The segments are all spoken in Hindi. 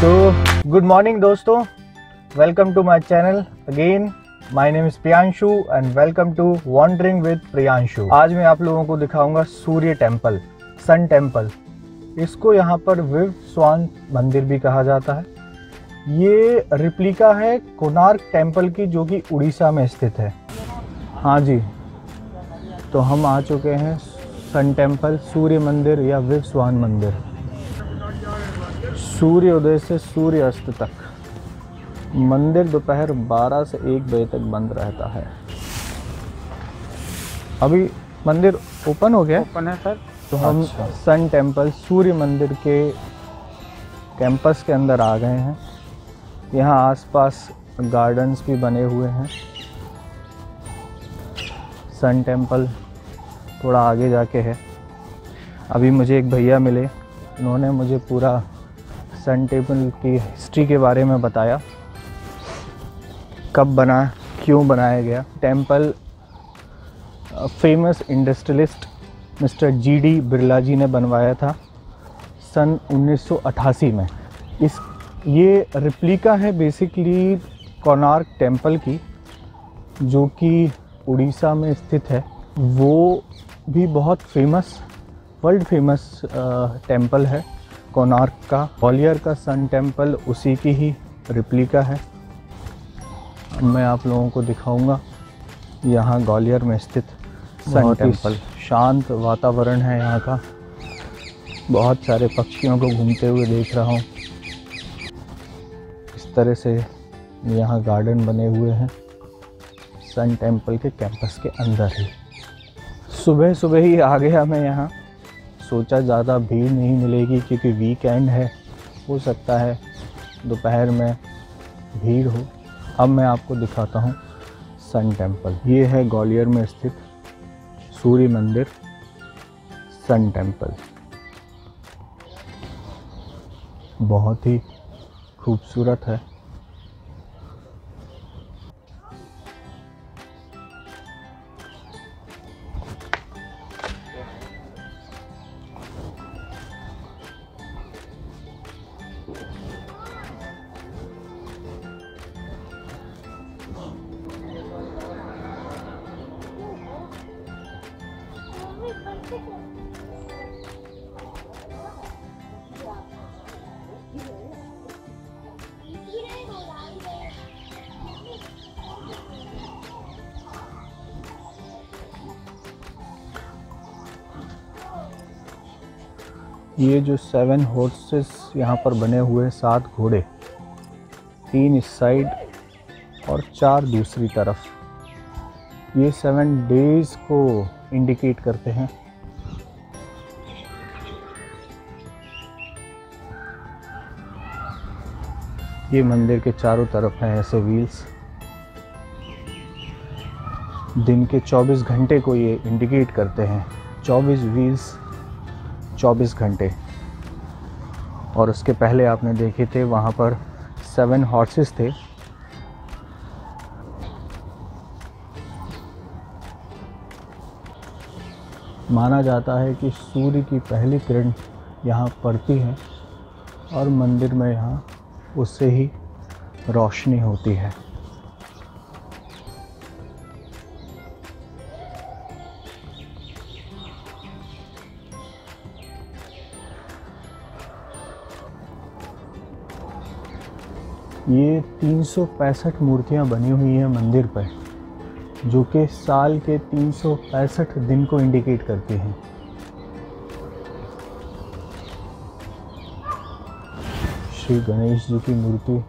तो गुड मॉर्निंग दोस्तों, welcome to my channel again. My name is Priyanshu and welcome to wandering with Priyanshu. आज मैं आप लोगों को दिखाऊंगा सूर्य टेम्पल, सन टेम्पल। इसको यहाँ पर विव स्वान मंदिर भी कहा जाता है। ये रिप्लिका है कोणार्क टेम्पल की, जो कि उड़ीसा में स्थित है। हाँ जी, तो हम आ चुके हैं सन टेम्पल, सूर्य मंदिर या विव स्वान मंदिर। सूर्योदय से सूर्य अस्त तक मंदिर दोपहर 12 से 1 बजे तक बंद रहता है। अभी मंदिर ओपन हो गया? ओपन है सर। तो हम सन टेम्पल सूर्य मंदिर के कैंपस के अंदर आ गए हैं। यहाँ आसपास गार्डन्स भी बने हुए हैं। सन टेम्पल थोड़ा आगे जाके है। अभी मुझे एक भैया मिले, उन्होंने मुझे पूरा सन टेम्पल की हिस्ट्री के बारे में बताया, कब बना, क्यों बनाया गया। Temple famous industrialist mister G D Birla ji ने बनवाया था सन 1988 में। ये रिप्लिका है बेसिकली कोणार्क टेम्पल की, जो कि उड़ीसा में स्थित है। वो भी बहुत फेमस, वर्ल्ड फेमस टेम्पल है कोणार्क का। ग्वालियर का सन टेम्पल उसी की ही रिप्लिका है। मैं आप लोगों को दिखाऊंगा यहाँ ग्वालियर में स्थित सन टेम्पल। शांत वातावरण है यहाँ का। बहुत सारे पक्षियों को घूमते हुए देख रहा हूँ। इस तरह से यहाँ गार्डन बने हुए हैं सन टेम्पल के कैंपस के अंदर ही। सुबह सुबह ही आ गया मैं यहाँ। सोचा ज़्यादा भीड़ नहीं मिलेगी क्योंकि वीकेंड है, हो सकता है दोपहर में भीड़ हो। अब मैं आपको दिखाता हूँ सन टेम्पल। ये है ग्वालियर में स्थित सूर्य मंदिर, सन टेम्पल। बहुत ही खूबसूरत है। ये जो 7 हॉर्सेस यहाँ पर बने हुए, 7 घोड़े, 3 इस साइड और 4 दूसरी तरफ, ये 7 डेज को इंडिकेट करते हैं। ये मंदिर के चारों तरफ हैं ऐसे व्हील्स। दिन के 24 घंटे को ये इंडिकेट करते हैं। 24 व्हील्स, 24 घंटे। और उसके पहले आपने देखे थे वहाँ पर 7 हॉर्सेस थे। माना जाता है कि सूर्य की पहली किरण यहाँ पड़ती है और मंदिर में यहाँ उससे ही रोशनी होती है। ये 365 मूर्तियाँ बनी हुई हैं मंदिर पर, जो कि साल के 365 दिन को इंडिकेट करती हैं। श्री गणेश जी की मूर्ति,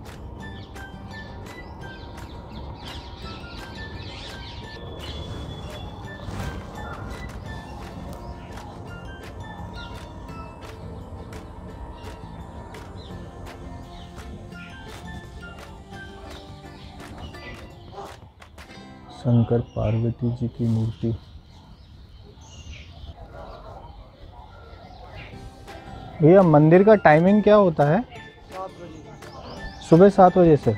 शंकर पार्वती जी की मूर्ति। भैया मंदिर का टाइमिंग क्या होता है? 7 बजे। सुबह 7 बजे से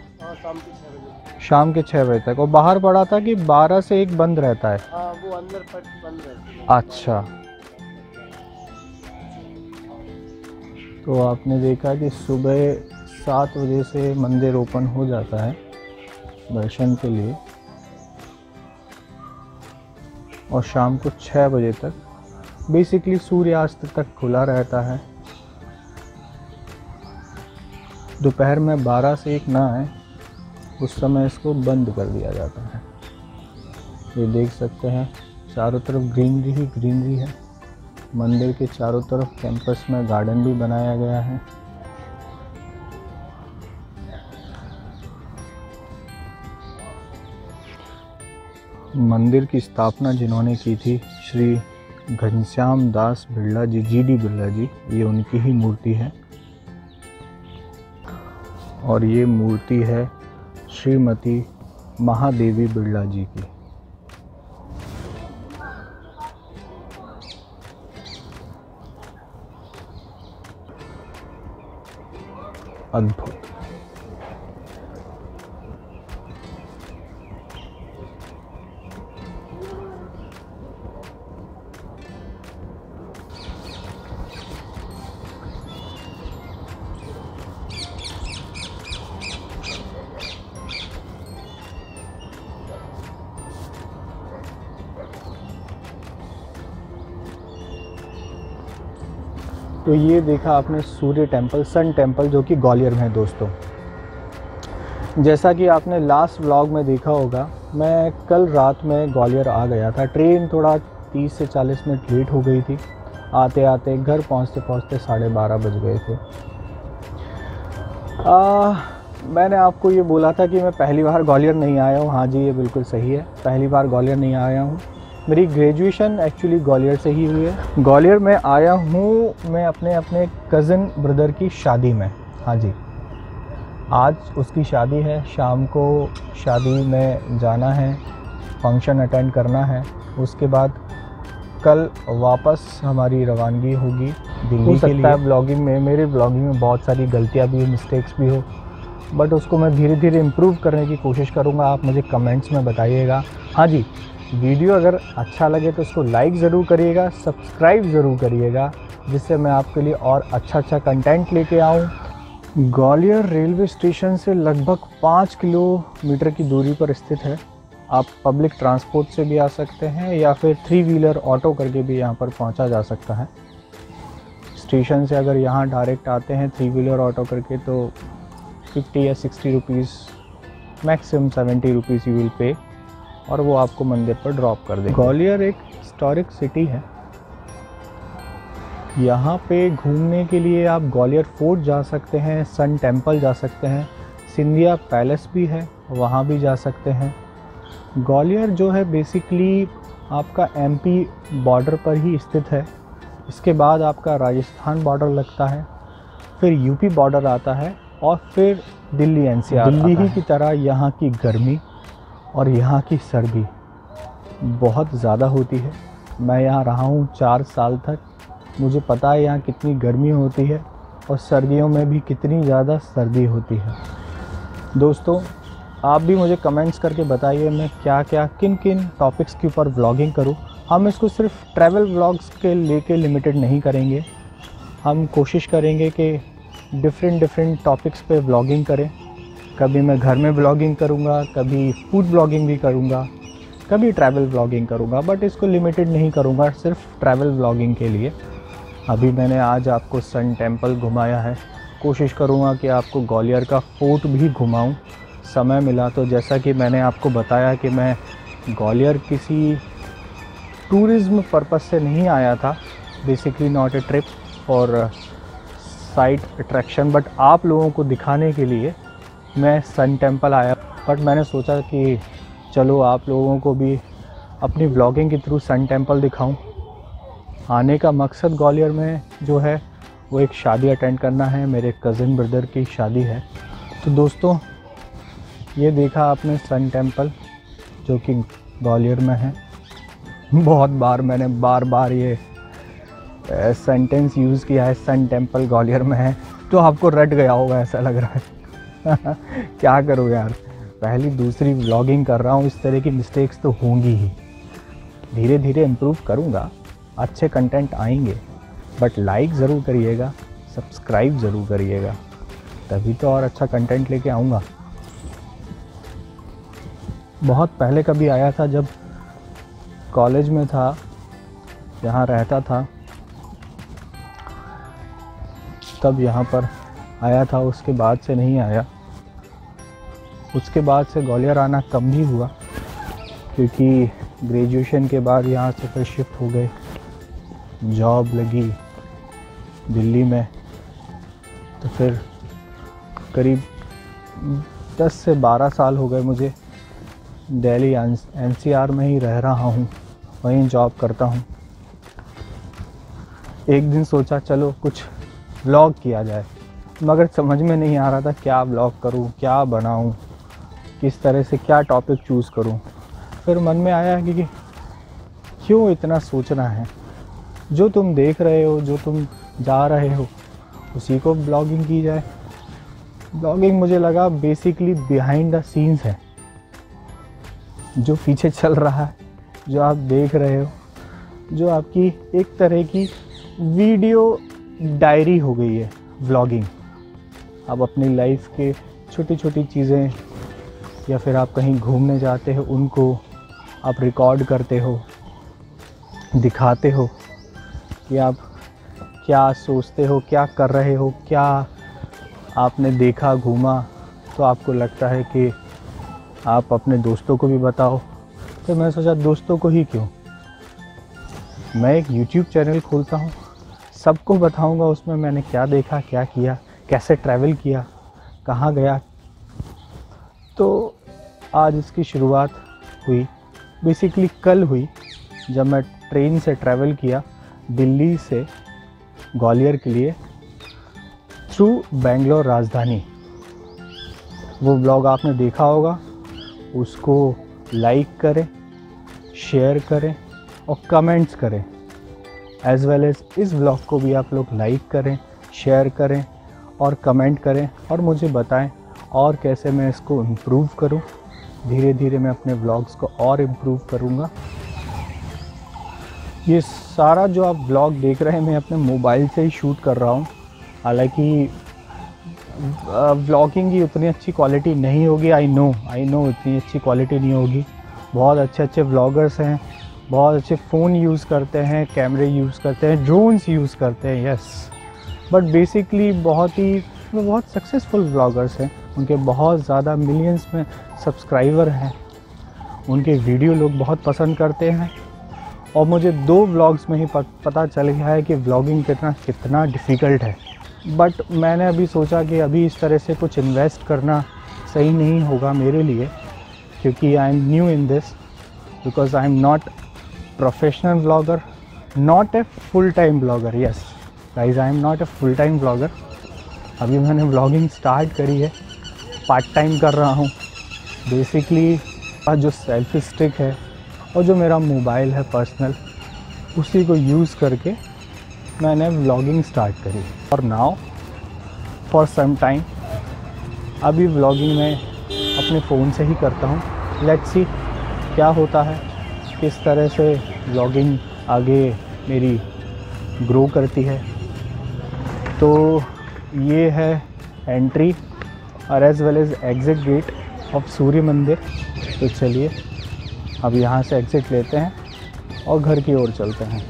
शाम के 6 बजे तक। और बाहर पड़ा था कि 12 से 1 बंद रहता है। वो अंदर बंद रहती है। अच्छा, तो आपने देखा कि सुबह 7 बजे से मंदिर ओपन हो जाता है दर्शन के लिए और शाम को 6 बजे तक बेसिकली सूर्यास्त तक खुला रहता है। दोपहर में 12 से 1 ना आए उस समय इसको बंद कर दिया जाता है। ये देख सकते हैं चारों तरफ ग्रीनरी ही ग्रीनरी है। मंदिर के चारों तरफ कैंपस में गार्डन भी बनाया गया है। मंदिर की स्थापना जिन्होंने की थी श्री घनश्याम दास बिरला जी, जीडी बिरला जी, ये उनकी ही मूर्ति है। और ये मूर्ति है श्रीमती महादेवी बिरला जी की। अद्भुत। तो ये देखा आपने सूर्य टेम्पल, सन टेम्पल, जो कि ग्वालियर में है दोस्तों। जैसा कि आपने लास्ट व्लॉग में देखा होगा, मैं कल रात में ग्वालियर आ गया था। ट्रेन थोड़ा 30 से 40 मिनट लेट हो गई थी। आते आते घर पहुंचते पहुंचते 12:30 बज गए थे। मैंने आपको ये बोला था कि मैं पहली बार ग्वालियर नहीं आया हूँ। हाँ जी, ये बिल्कुल सही है, पहली बार ग्वालियर नहीं आया हूँ। मेरी ग्रेजुएशन एक्चुअली ग्वालियर से ही हुई है। ग्वालियर में आया हूँ मैं अपने कज़न ब्रदर की शादी में। हाँ जी, आज उसकी शादी है, शाम को शादी में जाना है, फंक्शन अटेंड करना है। उसके बाद कल वापस हमारी रवानगी होगी दिल्ली के लिए। ब्लॉगिंग में, मेरे ब्लॉगिंग में बहुत सारी गलतियाँ भी हो, मिस्टेक्स भी हो, बट उसको मैं धीरे धीरे इम्प्रूव करने की कोशिश करूँगा। आप मुझे कमेंट्स में बताइएगा। हाँ जी, वीडियो अगर अच्छा लगे तो उसको लाइक ज़रूर करिएगा, सब्सक्राइब ज़रूर करिएगा, जिससे मैं आपके लिए और अच्छा कंटेंट लेके आऊँ। ग्वालियर रेलवे स्टेशन से लगभग 5 किलोमीटर की दूरी पर स्थित है। आप पब्लिक ट्रांसपोर्ट से भी आ सकते हैं या फिर 3 व्हीलर ऑटो करके भी यहाँ पर पहुँचा जा सकता है। स्टेशन से अगर यहाँ डायरेक्ट आते हैं 3 व्हीलर ऑटो करके तो 50 या 60 rupees, maximum 70 rupees you will pay, और वो आपको मंदिर पर ड्रॉप कर देंगे। ग्वालियर एक हिस्टोरिक सिटी है। यहाँ पे घूमने के लिए आप ग्वालियर फोर्ट जा सकते हैं, सन टेम्पल जा सकते हैं, सिंधिया पैलेस भी है, वहाँ भी जा सकते हैं। ग्वालियर जो है बेसिकली आपका एमपी बॉर्डर पर ही स्थित है। इसके बाद आपका राजस्थान बॉर्डर लगता है, फिर यूपी बॉर्डर आता है और फिर दिल्ली एनसीआर। दिल्ली ही की तरह यहाँ की गर्मी और यहाँ की सर्दी बहुत ज़्यादा होती है। मैं यहाँ रहा हूँ 4 साल तक, मुझे पता है यहाँ कितनी गर्मी होती है और सर्दियों में भी कितनी ज़्यादा सर्दी होती है। दोस्तों, आप भी मुझे कमेंट्स करके बताइए मैं क्या क्या किन किन टॉपिक्स के ऊपर व्लॉगिंग करूँ। हम इसको सिर्फ ट्रैवल व्लॉग्स के लेके लिमिटेड नहीं करेंगे, हम कोशिश करेंगे कि डिफरेंट टॉपिक्स पे व्लॉगिंग करें। कभी मैं घर में व्लॉगिंग करूँगा, कभी फूड व्लॉगिंग भी करूँगा, कभी ट्रैवल व्लॉगिंग करूँगा, बट इसको लिमिटेड नहीं करूँगा सिर्फ ट्रैवल व्लॉगिंग के लिए। अभी मैंने आज आपको सन टेम्पल घुमाया है, कोशिश करूँगा कि आपको ग्वालियर का फोर्ट भी घुमाऊँ समय मिला तो। जैसा कि मैंने आपको बताया कि मैं ग्वालियर किसी टूरिज़्म पर्पस से नहीं आया था, basically not a trip for site attraction, but आप लोगों को दिखाने के लिए मैं सन टेम्पल आया। बट मैंने सोचा कि चलो आप लोगों को भी अपनी व्लॉगिंग के थ्रू सन टेम्पल दिखाऊं। आने का मकसद ग्वालियर में जो है वो एक शादी अटेंड करना है, मेरे कज़न ब्रदर की शादी है। तो दोस्तों, ये देखा आपने सन टेम्पल जो कि ग्वालियर में है। बहुत बार मैंने बार ये सेंटेंस यूज़ किया है, सन टेम्पल ग्वालियर में है, तो आपको रट गया होगा ऐसा लग रहा है। क्या करूँ यार, पहली दूसरी व्लॉगिंग कर रहा हूँ, इस तरह की मिस्टेक्स तो होंगी ही। धीरे धीरे इम्प्रूव करूँगा, अच्छे कंटेंट आएंगे, बट लाइक ज़रूर करिएगा, सब्सक्राइब ज़रूर करिएगा। तभी तो और अच्छा कंटेंट लेके आऊँगा। बहुत पहले कभी आया था जब कॉलेज में था, यहाँ रहता था, तब यहाँ पर आया था। उसके बाद से नहीं आया। उसके बाद से ग्वालियर आना कम भी हुआ, क्योंकि ग्रेजुएशन के बाद यहाँ से फिर शिफ्ट हो गए, जॉब लगी दिल्ली में। तो फिर करीब 10 से 12 साल हो गए मुझे दिल्ली NCR में ही रह रहा हूँ, वहीं जॉब करता हूँ। एक दिन सोचा चलो कुछ व्लॉग किया जाए, मगर समझ में नहीं आ रहा था क्या व्लॉग करूँ, क्या बनाऊँ, किस तरह से क्या टॉपिक चूज़ करूँ। फिर मन में आया कि क्यों इतना सोचना है, जो तुम देख रहे हो, जो तुम जा रहे हो, उसी को ब्लॉगिंग की जाए। ब्लॉगिंग मुझे लगा बेसिकली बिहाइंड द सीन्स है, जो पीछे चल रहा है, जो आप देख रहे हो, जो आपकी एक तरह की वीडियो डायरी हो गई है व्लॉगिंग। आप अपनी लाइफ के छोटी छोटी चीज़ें, या फिर आप कहीं घूमने जाते हो, उनको आप रिकॉर्ड करते हो, दिखाते हो कि आप क्या सोचते हो, क्या कर रहे हो, क्या आपने देखा, घूमा। तो आपको लगता है कि आप अपने दोस्तों को भी बताओ। तो मैं सोचा दोस्तों को ही क्यों, मैं एक YouTube चैनल खोलता हूँ, सबको बताऊँगा उसमें मैंने क्या देखा, क्या किया, कैसे ट्रैवल किया, कहाँ गया। तो आज इसकी शुरुआत हुई, बेसिकली कल हुई, जब मैं ट्रेन से ट्रैवल किया दिल्ली से ग्वालियर के लिए थ्रू बेंगलोर राजधानी। वो ब्लॉग आपने देखा होगा, उसको लाइक करें, शेयर करें और कमेंट्स करें। एज वेल एज़ इस ब्लॉग को भी आप लोग लाइक करें, शेयर करें और कमेंट करें, और मुझे बताएं और कैसे मैं इसको इम्प्रूव करूं। धीरे धीरे मैं अपने व्लॉग्स को और इम्प्रूव करूंगा। ये सारा जो आप व्लॉग देख रहे हैं मैं अपने मोबाइल से ही शूट कर रहा हूं। हालांकि व्लॉगिंग की उतनी अच्छी क्वालिटी नहीं होगी, आई नो इतनी अच्छी क्वालिटी नहीं होगी। बहुत अच्छे अच्छे व्लॉगर्स हैं, बहुत अच्छे फ़ोन यूज़ करते हैं, कैमरे यूज़ करते हैं, ड्रोन्स यूज़ करते हैं, यस। बट बेसिकली बहुत सक्सेसफुल व्लॉगर्स हैं, उनके बहुत ज़्यादा मिलियंस में सब्सक्राइबर हैं, उनके वीडियो लोग बहुत पसंद करते हैं। और मुझे 2 व्लॉग्स में ही पता चल गया है कि व्लॉगिंग कितना डिफ़िकल्ट है। बट मैंने अभी सोचा कि अभी इस तरह से कुछ इन्वेस्ट करना सही नहीं होगा मेरे लिए, क्योंकि I am new in this, because I am not professional vlogger, not a full time blogger. Yes guys, I am not a full time blogger. अभी मैंने व्लॉगिंग स्टार्ट करी है, पार्ट टाइम कर रहा हूँ। बेसिकली जो सेल्फी स्टिक है और जो मेरा मोबाइल है पर्सनल, उसी को यूज़ करके मैंने व्लॉगिंग स्टार्ट करी। और नाउ फॉर सम टाइम अभी व्लॉगिंग मैं अपने फ़ोन से ही करता हूँ। लेट्स सी क्या होता है, किस तरह से व्लॉगिंग आगे मेरी ग्रो करती है। तो ये है एंट्री और as well as exit gate of Surya Mandir. तो चलिए अब यहाँ से एग्ज़िट लेते हैं और घर की ओर चलते हैं।